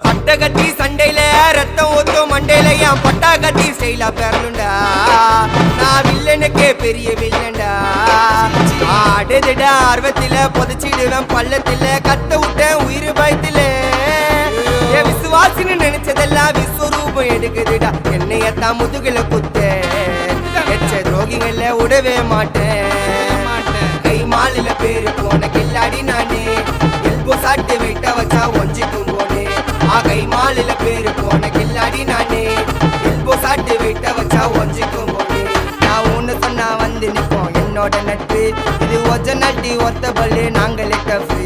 பட்ட கட்டி சண்டையில ரத்தம் ஊத்தும் மண்டையில என் பட்டா கட்டி ஸ்டைலா பெறலுண்டா. நான் வில்லனுக்கே பெரிய வில்லன்டா. ஆடுதுட ஆர்வத்தில புதைச்சிடுவேன் பள்ளத்தில கத்த விட்டேன் உயிர் பயத்தில. என் விசுவாசின்னு நினைச்சதெல்லாம் விஸ்வரூபம் எடுக்குதுடா. என்னையத்தான் முதுகுல குத்த எச்ச துரோகிகள விடவே மாட்டேன். கை மாலில பேரு போன கில்லாடி நானே. எல்போ சாட்டு வெயிட்ட வச்சா ஒஞ்சிக்கும் போனே. கை மாலில பேரு போன கில்லாடி நானே. எல்போ சாட்டு வெயிட்ட வச்சா ஒஞ்சிக்கும் போனே. நான் ஒண்ணு சொன்னா வந்து நிப்போம் என்னோட நட்பு. இது ஒஜ நட்டி ஒத்த பல்லு நாங்களே டஃபு.